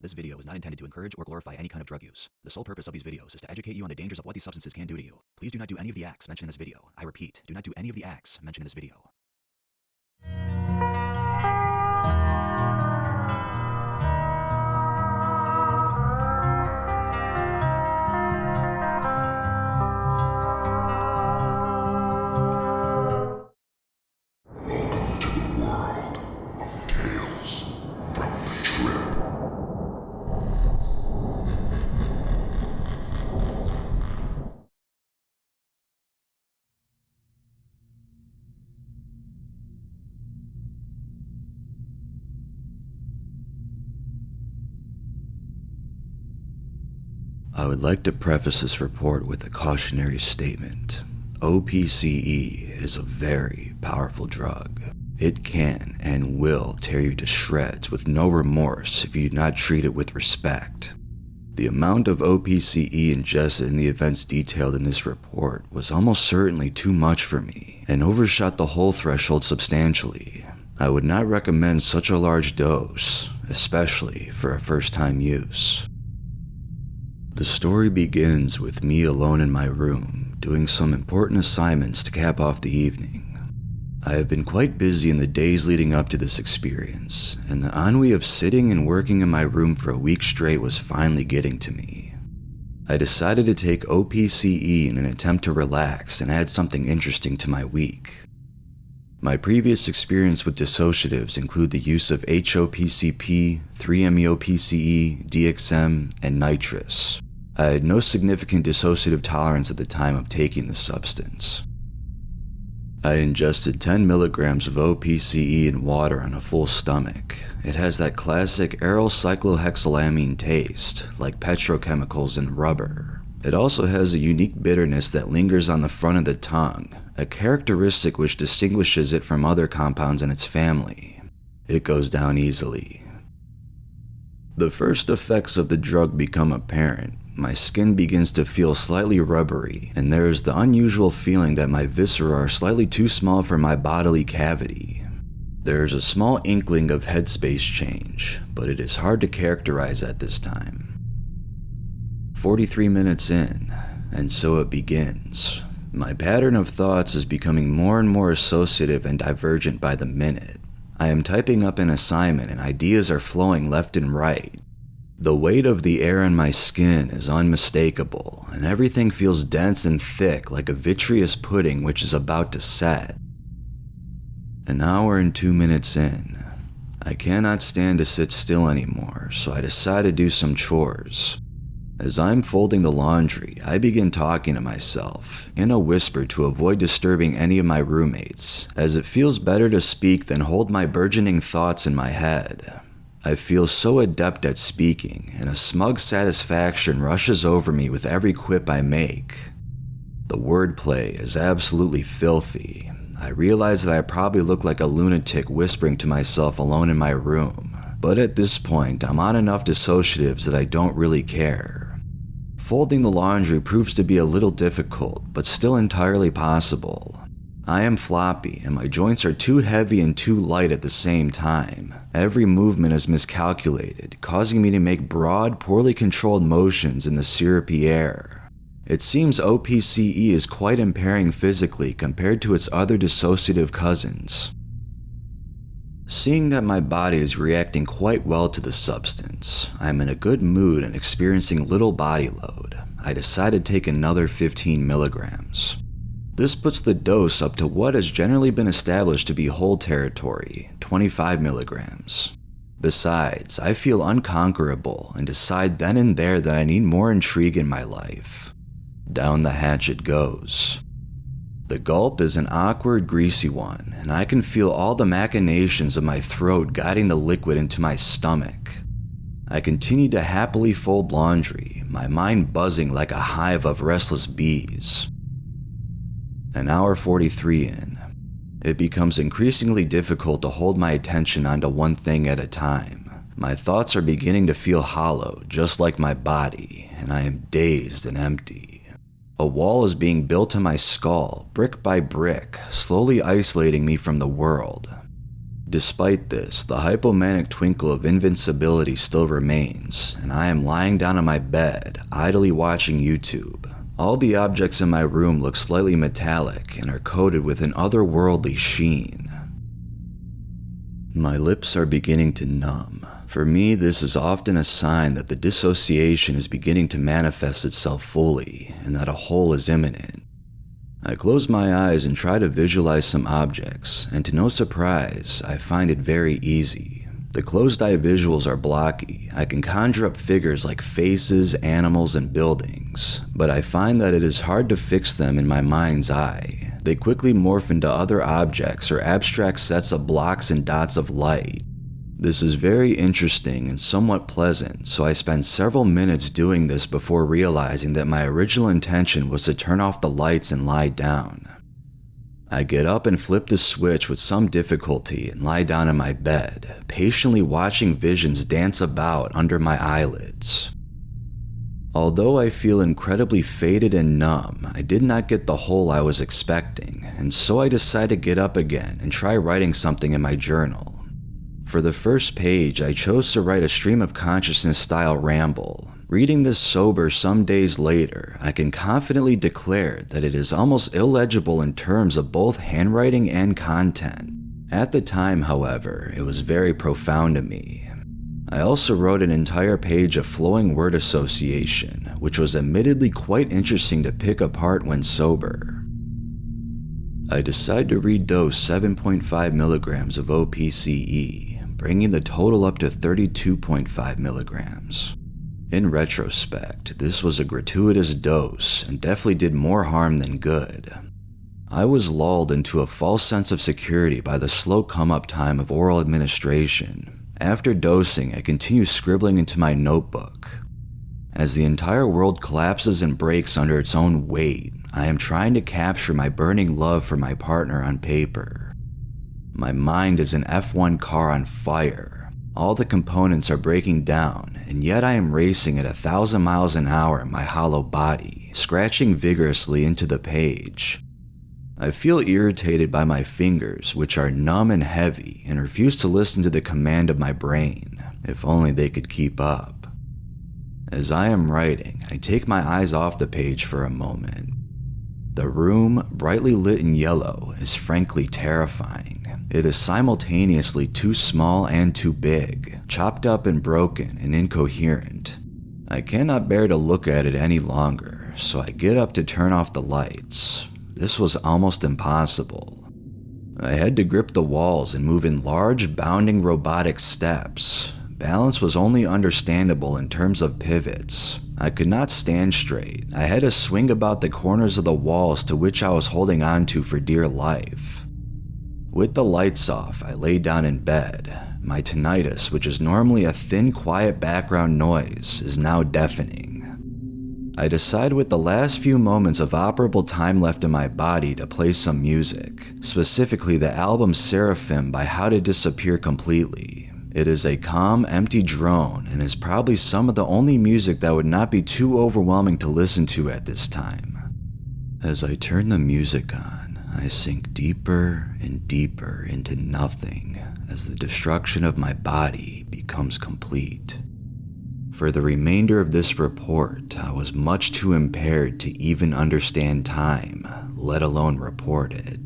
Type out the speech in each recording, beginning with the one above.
This video is not intended to encourage or glorify any kind of drug use. The sole purpose of these videos is to educate you on the dangers of what these substances can do to you. Please do not do any of the acts mentioned in this video. I repeat, do not do any of the acts mentioned in this video. Welcome to the world of Tales from the Trip. I would like to preface this report with a cautionary statement. OPCE is a very powerful drug. It can and will tear you to shreds with no remorse if you do not treat it with respect. The amount of OPCE ingested in the events detailed in this report was almost certainly too much for me and overshot the whole threshold substantially. I would not recommend such a large dose, especially for a first-time use. The story begins with me alone in my room, doing some important assignments to cap off the evening. I have been quite busy in the days leading up to this experience, and the ennui of sitting and working in my room for a week straight was finally getting to me. I decided to take OPCE in an attempt to relax and add something interesting to my week. My previous experience with dissociatives include the use of HOPCP, 3-MeO-PCE, DXM, and nitrous. I had no significant dissociative tolerance at the time of taking the substance. I ingested 10 milligrams of OPCE in water on a full stomach. It has that classic aryl cyclohexylamine taste, like petrochemicals and rubber. It also has a unique bitterness that lingers on the front of the tongue, a characteristic which distinguishes it from other compounds in its family. It goes down easily. The first effects of the drug become apparent. My skin begins to feel slightly rubbery, and there is the unusual feeling that my viscera are slightly too small for my bodily cavity. There is a small inkling of headspace change, but it is hard to characterize at this time. 43 minutes in, and so it begins. My pattern of thoughts is becoming more and more associative and divergent by the minute. I am typing up an assignment and ideas are flowing left and right. The weight of the air on my skin is unmistakable, and everything feels dense and thick like a vitreous pudding which is about to set. An hour and 2 minutes in. I cannot stand to sit still anymore, so I decide to do some chores. As I'm folding the laundry, I begin talking to myself, in a whisper to avoid disturbing any of my roommates, as it feels better to speak than hold my burgeoning thoughts in my head. I feel so adept at speaking, and a smug satisfaction rushes over me with every quip I make. The wordplay is absolutely filthy. I realize that I probably look like a lunatic whispering to myself alone in my room, but at this point I'm on enough dissociatives that I don't really care. Folding the laundry proves to be a little difficult, but still entirely possible. I am floppy, and my joints are too heavy and too light at the same time. Every movement is miscalculated, causing me to make broad, poorly controlled motions in the syrupy air. It seems OPCE is quite impairing physically compared to its other dissociative cousins. Seeing that my body is reacting quite well to the substance, I am in a good mood and experiencing little body load. I decide to take another 15 milligrams. This puts the dose up to what has generally been established to be hold territory, 25 milligrams. Besides, I feel unconquerable and decide then and there that I need more intrigue in my life. Down the hatch it goes. The gulp is an awkward, greasy one, and I can feel all the machinations of my throat guiding the liquid into my stomach. I continue to happily fold laundry, my mind buzzing like a hive of restless bees. An hour 43 in. It becomes increasingly difficult to hold my attention onto one thing at a time. My thoughts are beginning to feel hollow, just like my body, and I am dazed and empty. A wall is being built to my skull, brick by brick, slowly isolating me from the world. Despite this, the hypomanic twinkle of invincibility still remains, and I am lying down on my bed, idly watching YouTube. All the objects in my room look slightly metallic and are coated with an otherworldly sheen. My lips are beginning to numb. For me, this is often a sign that the dissociation is beginning to manifest itself fully, and that a hole is imminent. I close my eyes and try to visualize some objects, and to no surprise, I find it very easy. The closed-eye visuals are blocky. I can conjure up figures like faces, animals, and buildings, but I find that it is hard to fix them in my mind's eye. They quickly morph into other objects or abstract sets of blocks and dots of light. This is very interesting and somewhat pleasant, so I spend several minutes doing this before realizing that my original intention was to turn off the lights and lie down. I get up and flip the switch with some difficulty and lie down in my bed, patiently watching visions dance about under my eyelids. Although I feel incredibly faded and numb, I did not get the hole I was expecting, and so I decide to get up again and try writing something in my journal. For the first page, I chose to write a stream of consciousness style ramble. Reading this sober some days later, I can confidently declare that it is almost illegible in terms of both handwriting and content. At the time, however, it was very profound to me. I also wrote an entire page of flowing word association, which was admittedly quite interesting to pick apart when sober. I decide to redose 7.5 milligrams of OPCE, bringing the total up to 32.5 milligrams. In retrospect, this was a gratuitous dose and definitely did more harm than good. I was lulled into a false sense of security by the slow come-up time of oral administration. After dosing, I continue scribbling into my notebook. As the entire world collapses and breaks under its own weight, I am trying to capture my burning love for my partner on paper. My mind is an F1 car on fire. All the components are breaking down, and yet I am racing at 1,000 miles an hour in my hollow body, scratching vigorously into the page. I feel irritated by my fingers, which are numb and heavy, and refuse to listen to the command of my brain. If only they could keep up. As I am writing, I take my eyes off the page for a moment. The room, brightly lit in yellow, is frankly terrifying. It is simultaneously too small and too big, chopped up and broken and incoherent. I cannot bear to look at it any longer, so I get up to turn off the lights. This was almost impossible. I had to grip the walls and move in large, bounding robotic steps. Balance was only understandable in terms of pivots. I could not stand straight. I had to swing about the corners of the walls to which I was holding onto for dear life. With the lights off, I lay down in bed. My tinnitus, which is normally a thin, quiet background noise, is now deafening. I decide with the last few moments of operable time left in my body to play some music, specifically the album Seraphim by How to Disappear Completely. It is a calm, empty drone and is probably some of the only music that would not be too overwhelming to listen to at this time. As I turn the music on, I sink deeper and deeper into nothing as the destruction of my body becomes complete. For the remainder of this report, I was much too impaired to even understand time, let alone report it.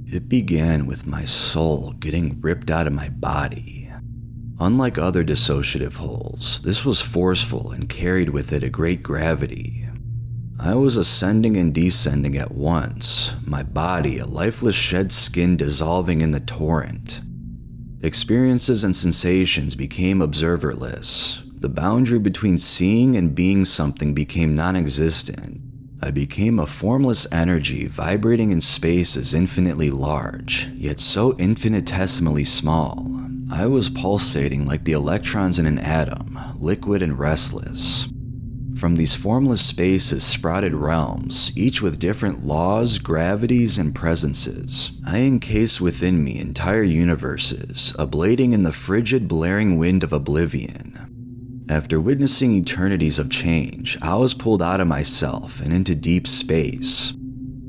It began with my soul getting ripped out of my body. Unlike other dissociative holes, this was forceful and carried with it a great gravity. I was ascending and descending at once, my body a lifeless shed skin dissolving in the torrent. Experiences and sensations became observerless. The boundary between seeing and being something became non-existent. I became a formless energy vibrating in spaces infinitely large, yet so infinitesimally small. I was pulsating like the electrons in an atom, liquid and restless. From these formless spaces sprouted realms, each with different laws, gravities, and presences. I encased within me entire universes, ablating in the frigid, blaring wind of oblivion. After witnessing eternities of change, I was pulled out of myself and into deep space.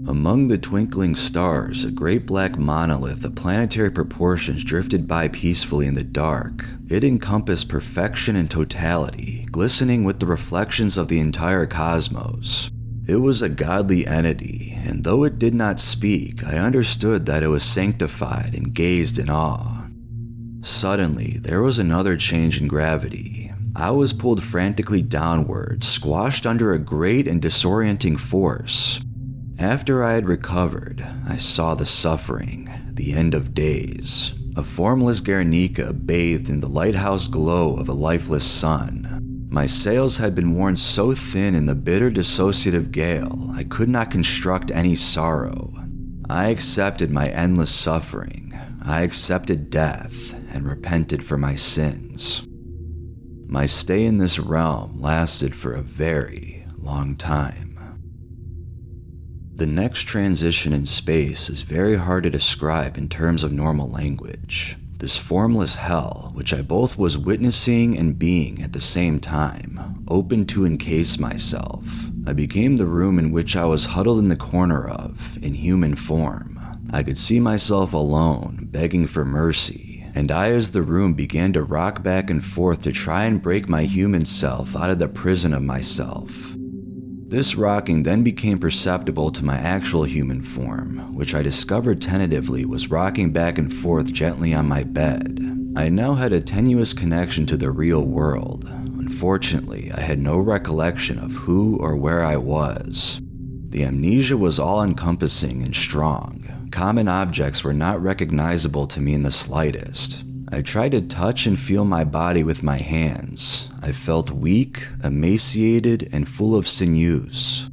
Among the twinkling stars, a great black monolith of planetary proportions drifted by peacefully in the dark. It encompassed perfection and totality, glistening with the reflections of the entire cosmos. It was a godly entity, and though it did not speak, I understood that it was sanctified and gazed in awe. Suddenly, there was another change in gravity. I was pulled frantically downward, squashed under a great and disorienting force. After I had recovered, I saw the suffering, the end of days. A formless Guernica bathed in the lighthouse glow of a lifeless sun. My sails had been worn so thin in the bitter dissociative gale, I could not construct any sorrow. I accepted my endless suffering. I accepted death and repented for my sins. My stay in this realm lasted for a very long time. The next transition in space is very hard to describe in terms of normal language. This formless hell, which I both was witnessing and being at the same time, opened to encase myself. I became the room in which I was huddled in the corner of, in human form. I could see myself alone, begging for mercy, and I as the room began to rock back and forth to try and break my human self out of the prison of myself. This rocking then became perceptible to my actual human form, which I discovered tentatively was rocking back and forth gently on my bed. I now had a tenuous connection to the real world. Unfortunately, I had no recollection of who or where I was. The amnesia was all-encompassing and strong. Common objects were not recognizable to me in the slightest. I tried to touch and feel my body with my hands. I felt weak, emaciated, and full of sinews.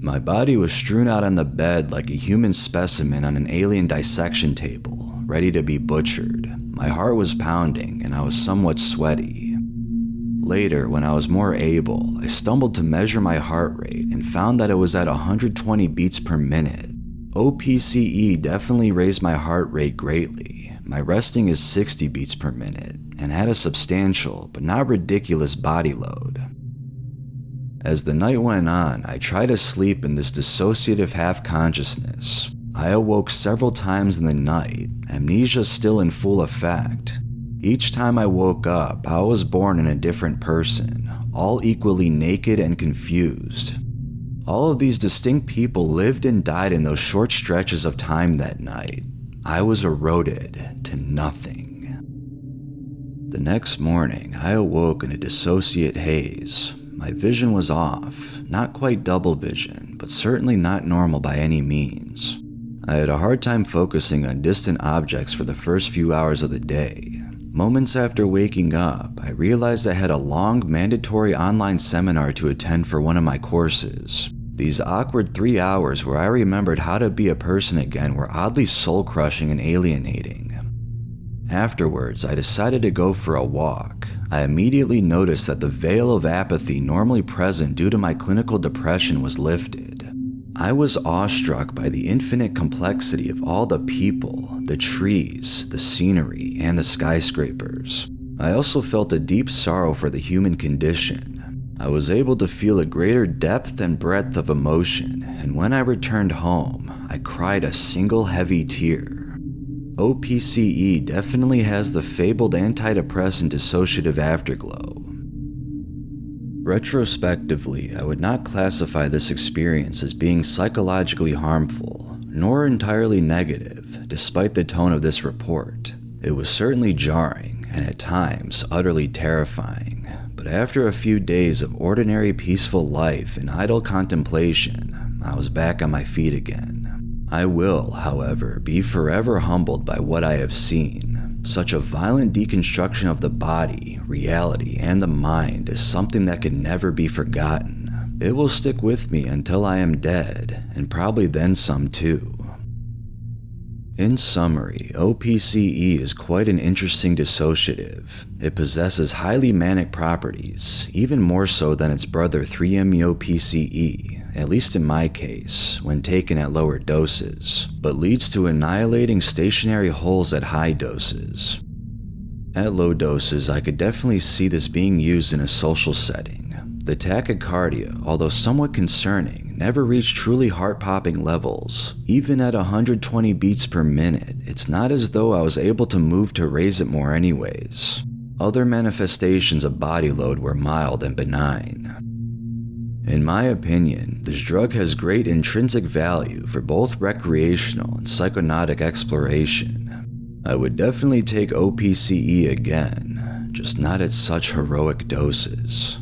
My body was strewn out on the bed like a human specimen on an alien dissection table, ready to be butchered. My heart was pounding, and I was somewhat sweaty. Later, when I was more able, I stumbled to measure my heart rate and found that it was at 120 beats per minute. OPCE definitely raised my heart rate greatly. My resting is 60 beats per minute and had a substantial but not ridiculous body load. As the night went on, I tried to sleep in this dissociative half-consciousness. I awoke several times in the night, amnesia still in full effect. Each time I woke up, I was born in a different person, all equally naked and confused. All of these distinct people lived and died in those short stretches of time that night. I was eroded to nothing. The next morning, I awoke in a dissociate haze. My vision was off, not quite double vision, but certainly not normal by any means. I had a hard time focusing on distant objects for the first few hours of the day. Moments after waking up, I realized I had a long, mandatory online seminar to attend for one of my courses. These awkward 3 hours where I remembered how to be a person again were oddly soul-crushing and alienating. Afterwards, I decided to go for a walk. I immediately noticed that the veil of apathy normally present due to my clinical depression was lifted. I was awestruck by the infinite complexity of all the people, the trees, the scenery, and the skyscrapers. I also felt a deep sorrow for the human condition. I was able to feel a greater depth and breadth of emotion, and when I returned home, I cried a single heavy tear. OPCE definitely has the fabled antidepressant dissociative afterglow. Retrospectively, I would not classify this experience as being psychologically harmful, nor entirely negative, despite the tone of this report. It was certainly jarring, and at times utterly terrifying. But after a few days of ordinary peaceful life and idle contemplation, I was back on my feet again. I will, however, be forever humbled by what I have seen. Such a violent deconstruction of the body, reality, and the mind is something that can never be forgotten. It will stick with me until I am dead, and probably then some too. In summary, OPCE is quite an interesting dissociative. It possesses highly manic properties, even more so than its brother 3-MeO-PCE, at least in my case, when taken at lower doses, but leads to annihilating stationary holes at high doses. At low doses, I could definitely see this being used in a social setting. The tachycardia, although somewhat concerning, never reached truly heart-popping levels. Even at 120 beats per minute, it's not as though I was able to move to raise it more anyways. Other manifestations of body load were mild and benign. In my opinion, this drug has great intrinsic value for both recreational and psychonautic exploration. I would definitely take OPCE again, just not at such heroic doses.